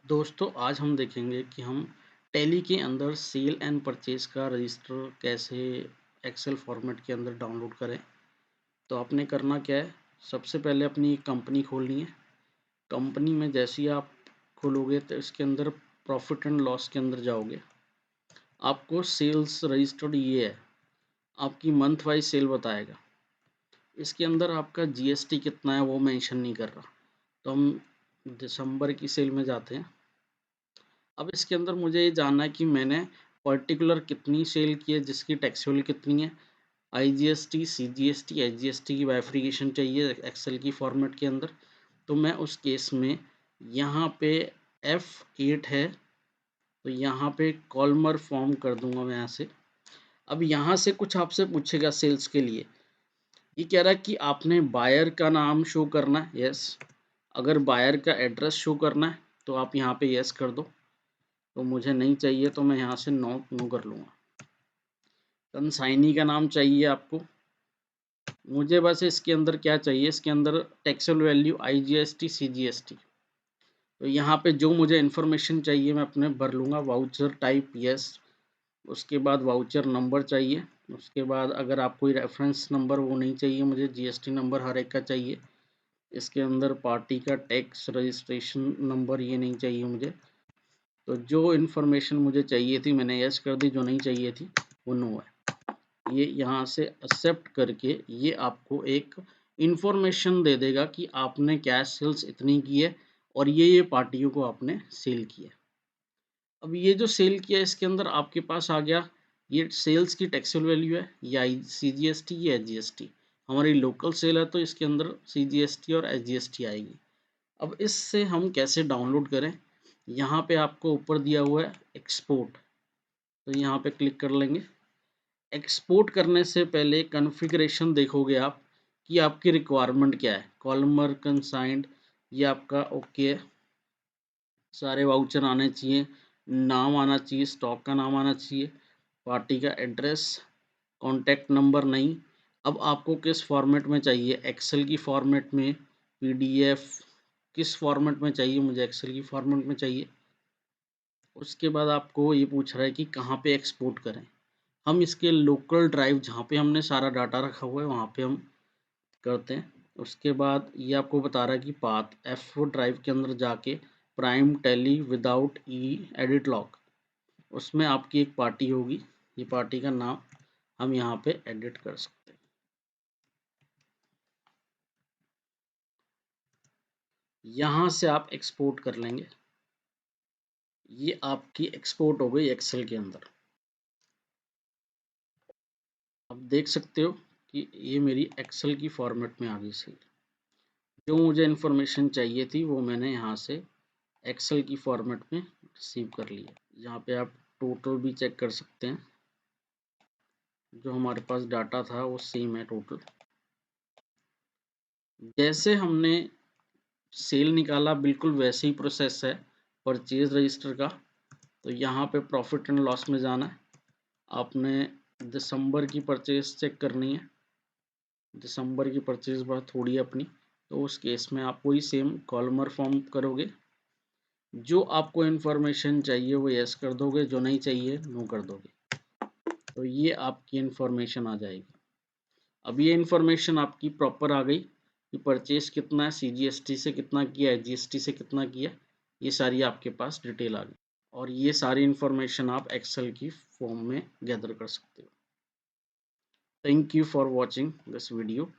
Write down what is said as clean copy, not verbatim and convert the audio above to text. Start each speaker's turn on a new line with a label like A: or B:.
A: दोस्तों आज हम देखेंगे कि हम टैली के अंदर सेल एंड परचेज का रजिस्टर कैसे एक्सेल फॉर्मेट के अंदर डाउनलोड करें। तो आपने करना क्या है, सबसे पहले अपनी कंपनी खोलनी है। कंपनी में जैसे ही आप खोलोगे तो इसके अंदर प्रॉफिट एंड लॉस के अंदर जाओगे। आपको सेल्स रजिस्टर्ड ये है, आपकी मंथ वाइज सेल बताएगा। इसके अंदर आपका जीएसटी कितना है वो मेंशन नहीं कर रहा। तो हम दिसंबर की सेल में जाते हैं। अब इसके अंदर मुझे ये जानना है कि मैंने पर्टिकुलर कितनी सेल की है, जिसकी टैक्सेबल कितनी है। आईजीएसटी, सीजीएसटी, एचजीएसटी की वेरिफिकेशन चाहिए एक्सेल की फॉर्मेट के अंदर। तो मैं उस केस में यहाँ पे F8 है, तो यहाँ पे कॉलमर फॉर्म कर दूंगा मैं यहाँ से। अब यहाँ से कुछ आपसे पूछेगा सेल्स के लिए। ये कह रहा है कि आपने बायर का नाम शो करना है, यस। अगर बायर का एड्रेस शो करना है तो आप यहाँ पे यस कर दो। तो मुझे नहीं चाहिए तो मैं यहाँ से नो कर लूँगा। कंसाइनी का नाम चाहिए आपको। मुझे बस इसके अंदर क्या चाहिए, इसके अंदर टैक्सेबल वैल्यू आईजीएसटी सीजीएसटी। तो यहाँ पे जो मुझे इन्फॉर्मेशन चाहिए मैं अपने भर लूँगा। वाउचर टाइप यस, उसके बाद वाउचर नंबर चाहिए। उसके बाद अगर आप कोई रेफरेंस नंबर वो नहीं चाहिए, मुझे जीएसटी नंबर हर एक का चाहिए। इसके अंदर पार्टी का टैक्स रजिस्ट्रेशन नंबर ये नहीं चाहिए मुझे। तो जो इन्फॉर्मेशन मुझे चाहिए थी मैंने यस कर दी, जो नहीं चाहिए थी वो नो है। ये यहाँ से एक्सेप्ट करके ये आपको एक इन्फॉर्मेशन दे देगा कि आपने कैश सेल्स इतनी की है और ये पार्टियों को आपने सेल किया। अब ये जो सेल किया इसके अंदर आपके पास आ गया, ये सेल्स की टैक्सेबल वैल्यू है या सीजीएसटी या एचजीएसटी। हमारी लोकल सेल है तो इसके अंदर सीजीएसटी और एचजीएसटी आएगी। अब इससे हम कैसे डाउनलोड करें, यहाँ पे आपको ऊपर दिया हुआ है एक्सपोर्ट, तो यहाँ पे क्लिक कर लेंगे। एक्सपोर्ट करने से पहले कॉन्फ़िगरेशन देखोगे आप कि आपकी रिक्वायरमेंट क्या है। कॉलमर कंसाइंड ये आपका ओके है, सारे वाउचर आने चाहिए, नाम आना चाहिए, स्टॉक का नाम आना चाहिए, पार्टी का एड्रेस, कॉन्टैक्ट नंबर नहीं। अब आपको किस फॉर्मेट में चाहिए, एक्सेल की फॉर्मेट में, पीडीएफ, किस फॉर्मेट में चाहिए, मुझे एक्सेल की फॉर्मेट में चाहिए। उसके बाद आपको ये पूछ रहा है कि कहाँ पे एक्सपोर्ट करें। हम इसके लोकल ड्राइव जहाँ पे हमने सारा डाटा रखा हुआ है वहाँ पे हम करते हैं। उसके बाद ये आपको बता रहा है कि पाथ F4 ड्राइव के अंदर जाके प्राइम टैली विदाउट ई एडिट लॉक, उसमें आपकी एक पार्टी होगी। ये पार्टी का नाम हम यहाँ पे एडिट कर सकते हैं। यहाँ से आप एक्सपोर्ट कर लेंगे। ये आपकी एक्सपोर्ट हो गई एक्सेल के अंदर। अब देख सकते हो कि ये मेरी एक्सेल की फॉर्मेट में आ गई सही। जो मुझे इन्फॉर्मेशन चाहिए थी वो मैंने यहाँ से एक्सेल की फॉर्मेट में रिसीव कर लिया। यहाँ पे आप टोटल भी चेक कर सकते हैं, जो हमारे पास डाटा था वो सेम है टोटल। जैसे हमने सेल निकाला बिल्कुल वैसे ही प्रोसेस है परचेज रजिस्टर का। तो यहाँ पे प्रॉफिट एंड लॉस में जाना है, आपने दिसंबर की परचेज चेक करनी है। दिसंबर की परचेज बहुत थोड़ी है अपनी, तो उस केस में आप वही सेम कॉलमर फॉर्म करोगे। जो आपको इन्फॉर्मेशन चाहिए वो यस कर दोगे, जो नहीं चाहिए नो कर दोगे। तो ये आपकी इन्फॉर्मेशन आ जाएगी। अब ये इन्फॉर्मेशन आपकी प्रॉपर आ गई कि परचेज कितना है, सीजीएसटी से कितना किया है, जीएसटी से कितना किया, ये सारी आपके पास डिटेल आ गई। और ये सारी इन्फॉर्मेशन आप एक्सेल की फॉर्म में गैदर कर सकते हो। Thank you for watching this video.